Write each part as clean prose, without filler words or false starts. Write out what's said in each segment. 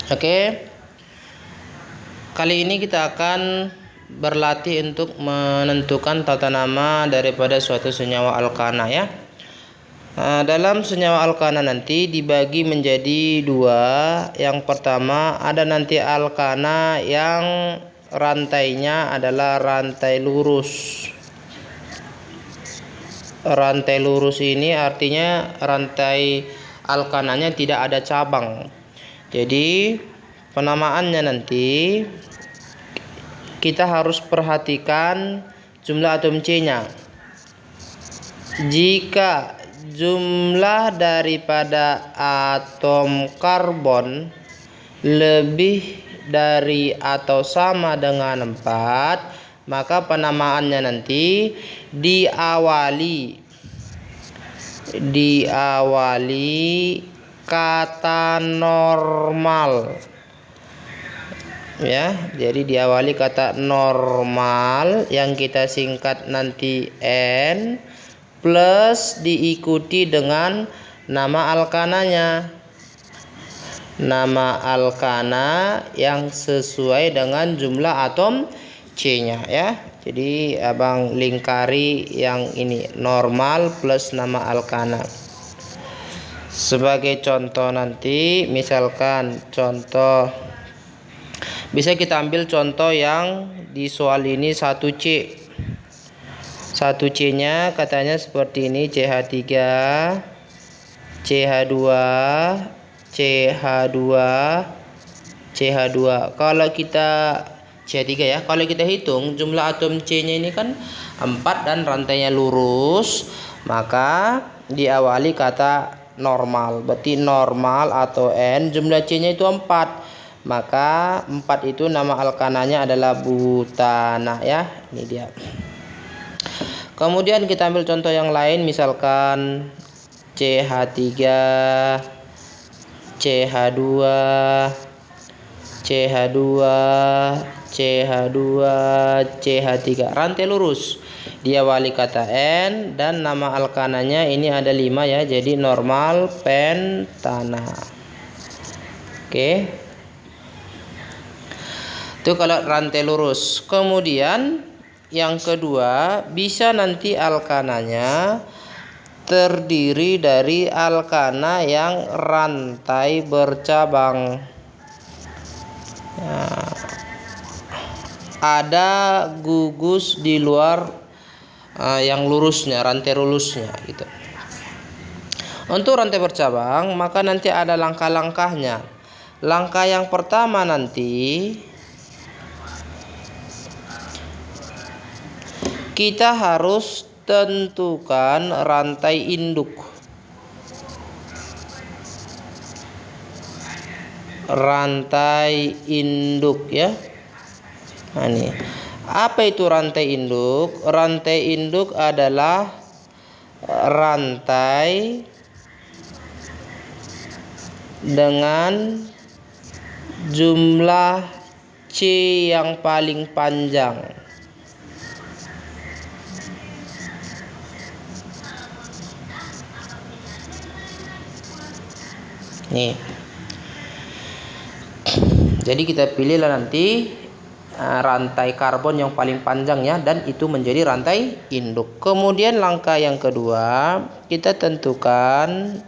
Oke. Kali ini kita akan berlatih untuk menentukan tata nama daripada suatu senyawa alkana ya. Dalam senyawa alkana nanti dibagi menjadi dua. Yang pertama ada nanti alkana yang rantainya adalah rantai lurus. Rantai lurus ini artinya rantai alkananya tidak ada cabang. Jadi penamaannya nanti kita harus perhatikan jumlah atom C-nya. Jika jumlah daripada atom karbon lebih dari atau sama dengan 4, maka penamaannya nanti diawali kata normal ya. Jadi diawali kata normal yang kita singkat nanti N, plus diikuti dengan nama alkananya, nama alkana yang sesuai dengan jumlah atom C-nya ya. Jadi abang lingkari yang ini, normal plus nama alkana. Sebagai contoh nanti, misalkan contoh, bisa kita ambil contoh yang di soal ini 1C. 1C-nya katanya seperti ini, CH3, CH2, CH2, CH2. Kalau kita CH3 ya, kalau kita hitung jumlah atom C-nya ini kan 4 dan rantainya lurus, maka diawali kata normal. Berarti normal atau N, jumlah C-nya itu 4. Maka 4 itu nama alkananya adalah butana ya. Ini dia. Kemudian kita ambil contoh yang lain, misalkan CH3, CH2, CH2, CH2, CH3, rantai lurus, diawali kata N dan nama alkananya ini ada 5 ya, jadi normal pentana. Oke. Itu kalau rantai lurus. Kemudian yang kedua, bisa nanti alkananya terdiri dari alkana yang rantai bercabang. Nah, ada gugus di luar yang lurusnya, rantai lulusnya gitu. Untuk rantai bercabang, maka nanti ada langkah-langkahnya. Langkah yang pertama nanti kita harus tentukan rantai induk. Rantai induk ya. Nah, ini. Apa itu rantai induk? Rantai induk adalah rantai dengan jumlah C yang paling panjang. Nih. Jadi kita pilihlah nanti rantai karbon yang paling panjang ya, dan itu menjadi rantai induk. Kemudian langkah yang kedua, kita tentukan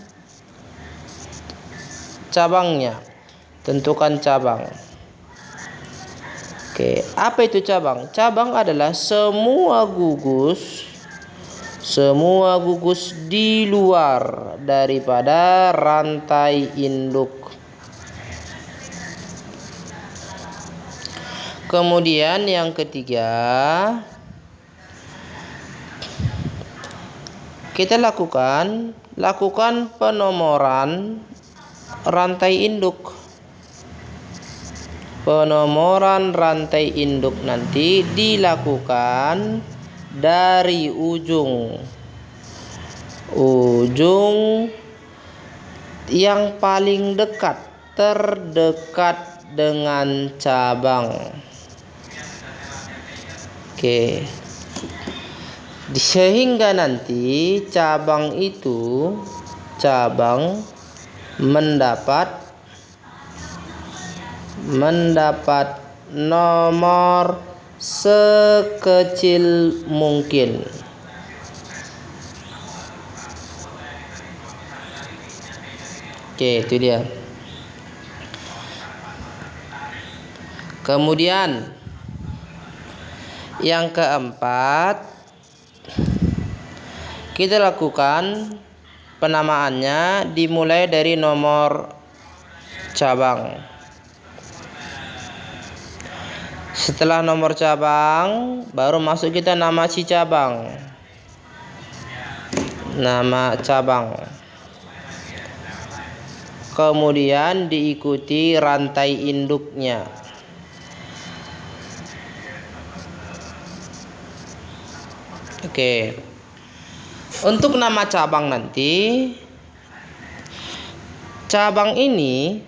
cabangnya. Tentukan cabang. Oke, apa itu cabang? Cabang adalah semua gugus di luar daripada rantai induk. Kemudian yang ketiga, kita lakukan penomoran rantai induk. Penomoran rantai induk nanti dilakukan dari ujung yang paling terdekat dengan cabang. Oke. Sehingga nanti cabang mendapat mendapat nomor sekecil mungkin. Oke, itu dia. Kemudian yang keempat, kita lakukan penamaannya dimulai dari nomor cabang. Setelah nomor cabang, baru masuk kita nama si cabang. Nama cabang. Kemudian diikuti rantai induknya. Oke. Untuk nama cabang nanti, cabang ini,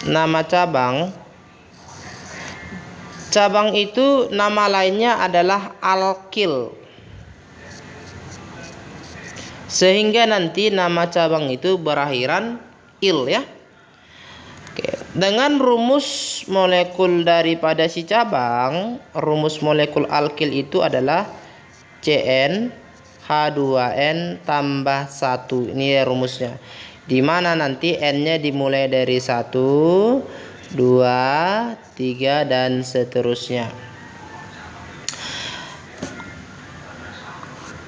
nama cabang itu nama lainnya adalah alkil. Sehingga nanti nama cabang itu berakhiran il ya. Oke. Dengan rumus molekul daripada si cabang, rumus molekul alkil itu adalah CN H2N tambah 1. Ini ya rumusnya. Dimana nanti N-nya dimulai dari 1, 2, 3 dan seterusnya.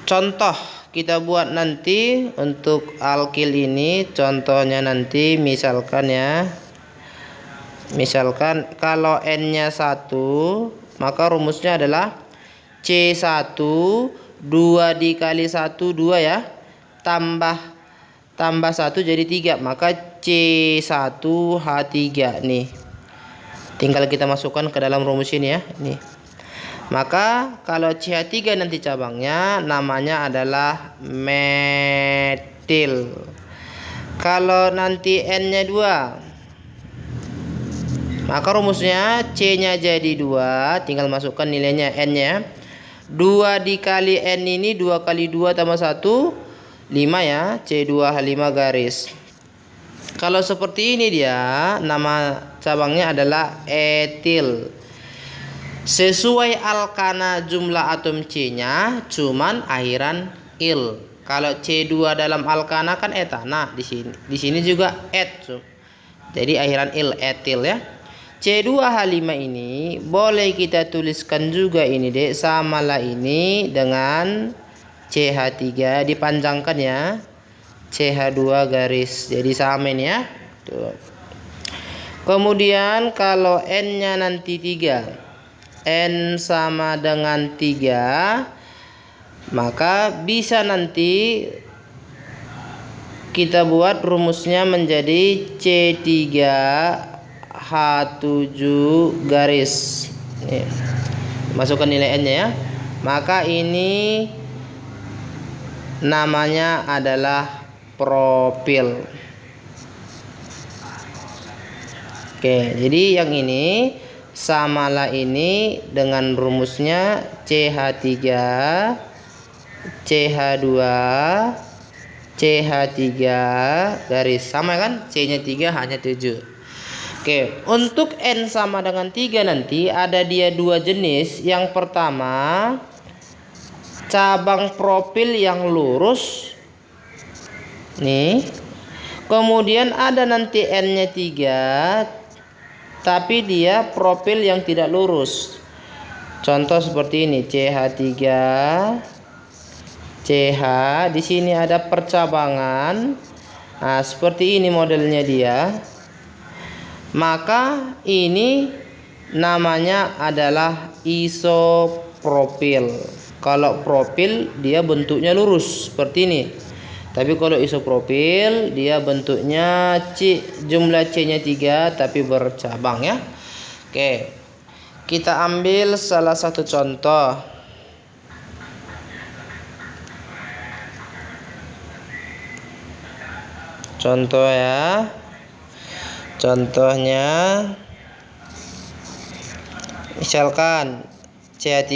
Contoh kita buat nanti untuk alkil ini, contohnya nanti misalkan ya. Misalkan kalau N-nya 1, maka rumusnya adalah C1 2 dikali 1 2 ya. Tambah 1 jadi 3, maka C1H3 nih. Tinggal kita masukkan ke dalam rumus ini ya, nih. Maka kalau CH3 nanti cabangnya namanya adalah metil. Kalau nanti N-nya 2, maka rumusnya C-nya jadi 2, tinggal masukkan nilainya N-nya. 2 dikali N ini 2 kali 2 tambah 1, 5 ya, C2H5 garis. Kalau seperti ini dia, nama cabangnya adalah etil. Sesuai alkana jumlah atom C-nya cuman akhiran il. Kalau C2 dalam alkana kan etana di sini. Di sini juga et. Jadi akhiran il, etil ya. C2H5 ini boleh kita tuliskan juga ini dek, samalah ini dengan CH3 dipanjangkan ya. CH2 garis. Jadi sama ini ya. Tuh. Kemudian kalau N-nya nanti 3, N sama dengan 3, maka bisa nanti kita buat rumusnya menjadi C3H7 garis. Nih, masukkan nilai N-nya ya. Maka ini namanya adalah propil. Oke, jadi yang ini samalah ini dengan rumusnya CH3 CH2 CH3 garis, sama kan, C-nya 3 hanya 7. Oke, untuk N sama dengan 3 nanti ada dia 2 jenis. Yang pertama, cabang propil yang lurus nih. Kemudian ada nanti N-nya 3 tapi dia propil yang tidak lurus. Contoh seperti ini, CH3 CH, di sini ada percabangan. Nah, seperti ini modelnya dia. Maka ini namanya adalah isopropil. Kalau propil dia bentuknya lurus seperti ini. Tapi kalau isopropil dia bentuknya jumlah C-nya 3 tapi bercabang ya. Oke. Kita ambil salah satu contoh. Contoh ya. Contohnya misalkan CH3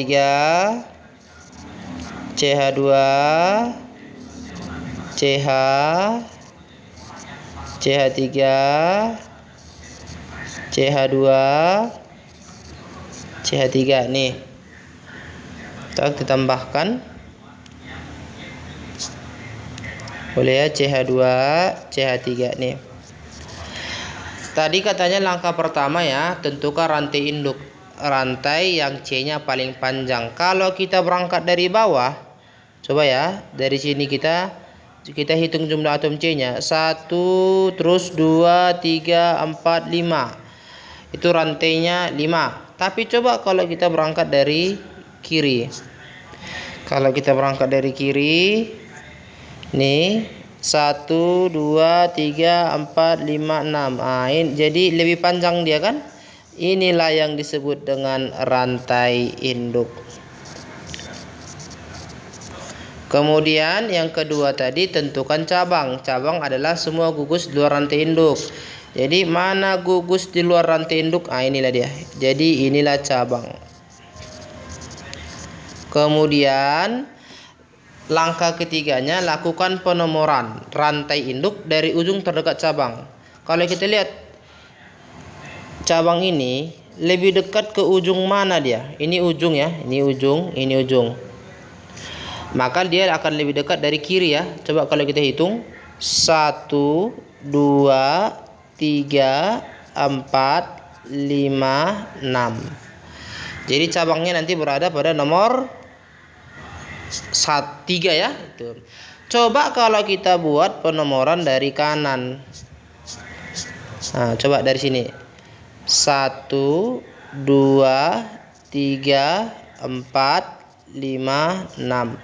CH2 CH CH3 CH CH2 CH3 nih. Tak ditambahkan. Boleh ya, CH2 CH3 nih. Tadi katanya langkah pertama ya, tentukan rantai induk, rantai yang C-nya paling panjang. Kalau kita berangkat dari bawah, coba ya, dari sini kita hitung jumlah atom C-nya. 1, terus 2, 3, 4, 5. Itu rantainya 5. Tapi coba kalau kita berangkat dari kiri. Kalau kita berangkat dari kiri, nih 1, 2, 3, 4, 5, 6. Jadi lebih panjang dia kan? Inilah yang disebut dengan rantai induk. Kemudian yang kedua tadi, tentukan cabang. Cabang adalah semua gugus di luar rantai induk. Jadi mana gugus di luar rantai induk? Inilah dia. Jadi inilah cabang. Kemudian langkah ketiganya, lakukan penomoran rantai induk dari ujung terdekat cabang. Kalau kita lihat cabang ini lebih dekat ke ujung mana dia? Ini ujung ya, ini ujung, ini ujung. Maka dia akan lebih dekat dari kiri ya. Coba kalau kita hitung 1, 2, 3, 4, 5, 6. Jadi cabangnya nanti berada pada nomor 3 ya. Itu. Coba kalau kita buat penomoran dari kanan. Nah, coba dari sini. 1, 2, 3, 4, 5, 6.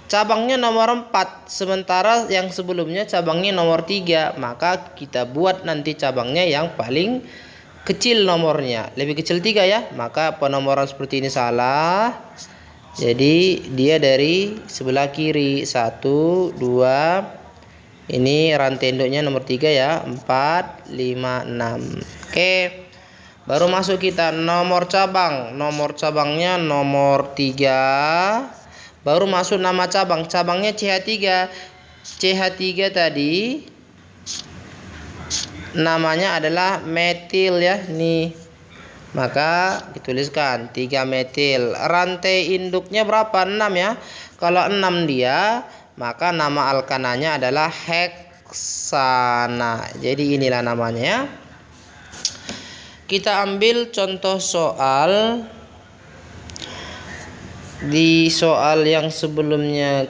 Cabangnya nomor 4, sementara yang sebelumnya cabangnya nomor 3. Maka kita buat nanti cabangnya yang paling kecil nomornya, lebih kecil 3 ya. Maka penomoran seperti ini salah. Jadi dia dari sebelah kiri. 1, 2. Ini rantai induknya nomor 3 ya. 4, 5, 6. Oke. Baru masuk kita nomor cabang. Nomor cabangnya nomor 3. Baru masuk nama cabang. Cabangnya CH3. CH3 tadi namanya adalah metil ya, nih. Maka dituliskan 3 metil. Rantai induknya berapa? 6 ya. Kalau 6 dia, maka nama alkananya adalah heksana. Jadi inilah namanya. Kita ambil contoh soal. Di soal yang sebelumnya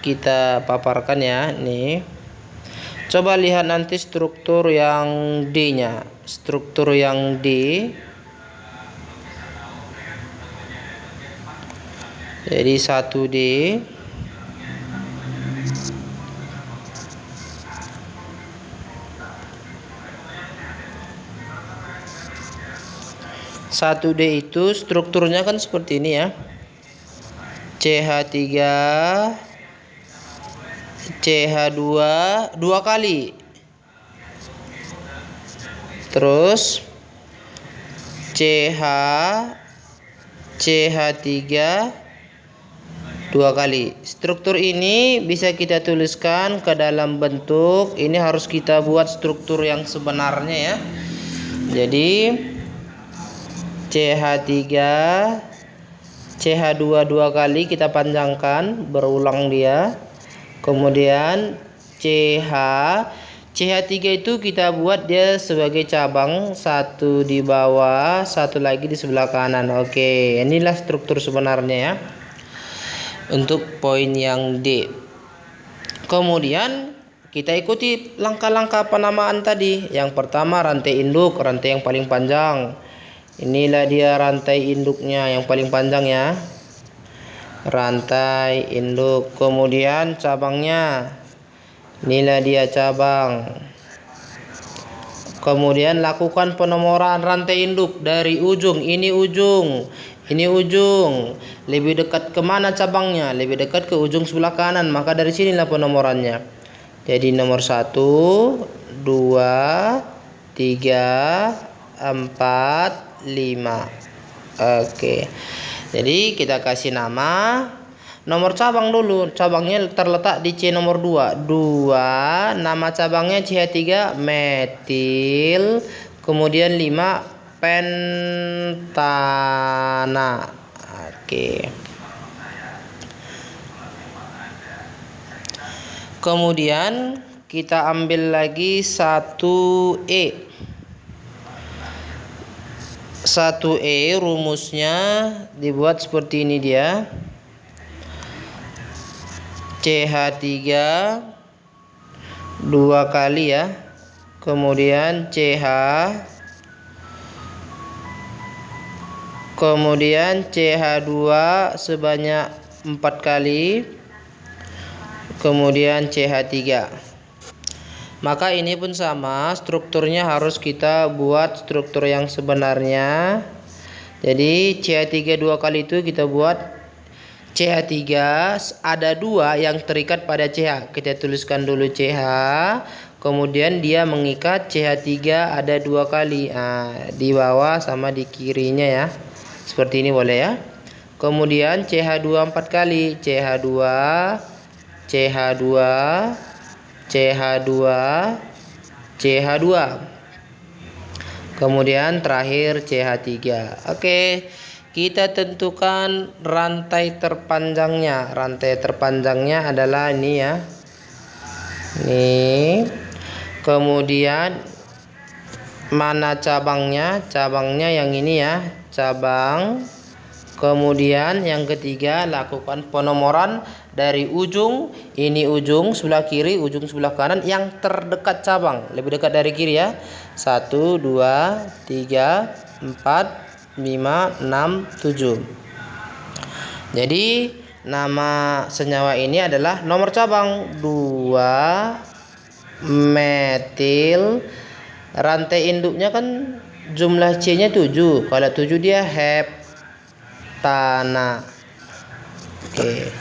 kita paparkan ya, nih. Coba lihat nanti struktur yang D-nya. Struktur yang D. Jadi 1D. Satu D itu strukturnya kan seperti ini ya. CH3, CH2 2 kali. Terus CH, CH3 2 kali. Struktur ini bisa kita tuliskan ke dalam bentuk, ini harus kita buat struktur yang sebenarnya ya. Jadi CH3, CH2 2 kali kita panjangkan, berulang dia. Kemudian CH3 itu kita buat dia sebagai cabang, satu di bawah, satu lagi di sebelah kanan. Oke, inilah struktur sebenarnya ya. Untuk poin yang D. Kemudian kita ikuti langkah-langkah penamaan tadi. Yang pertama rantai induk, rantai yang paling panjang. Inilah dia rantai induknya yang paling panjang ya. Rantai induk. Kemudian cabangnya. Inilah dia cabang. Kemudian lakukan penomoran rantai induk dari ujung. Ini ujung. Ini ujung. Lebih dekat kemana cabangnya? Lebih dekat ke ujung sebelah kanan. Maka dari sinilah penomorannya. Jadi nomor 1, 2, 3, 4, 5. Oke. Jadi kita kasih nama nomor cabang dulu. Cabangnya terletak di C nomor 2. 2, nama cabangnya CH3 metil. Kemudian 5 pentana. Oke. Kemudian kita ambil lagi 1E. 1E rumusnya dibuat seperti ini dia. CH3 2 kali ya. Kemudian CH, kemudian CH2 sebanyak 4 kali, kemudian CH3. Maka ini pun sama, strukturnya harus kita buat struktur yang sebenarnya. Jadi CH3 2 kali itu kita buat CH3 ada 2 yang terikat pada CH. Kita tuliskan dulu CH, kemudian dia mengikat CH3 ada 2 kali. Nah, di bawah sama di kirinya ya. Seperti ini boleh ya. Kemudian CH2 4 kali. CH2, CH2, CH2, CH2. Kemudian terakhir CH3. Oke. Kita tentukan rantai terpanjangnya. Rantai terpanjangnya adalah ini ya. Ini. Kemudian mana cabangnya? Cabangnya yang ini ya, cabang. Kemudian yang ketiga, lakukan penomoran dari ujung, ini ujung sebelah kiri, ujung sebelah kanan yang terdekat cabang, lebih dekat dari kiri ya. 1 2 3 4 5 6 7. Jadi nama senyawa ini adalah nomor cabang 2 metil. Rantai induknya kan jumlah C-nya 7. Kalau 7 dia heptana. Oke.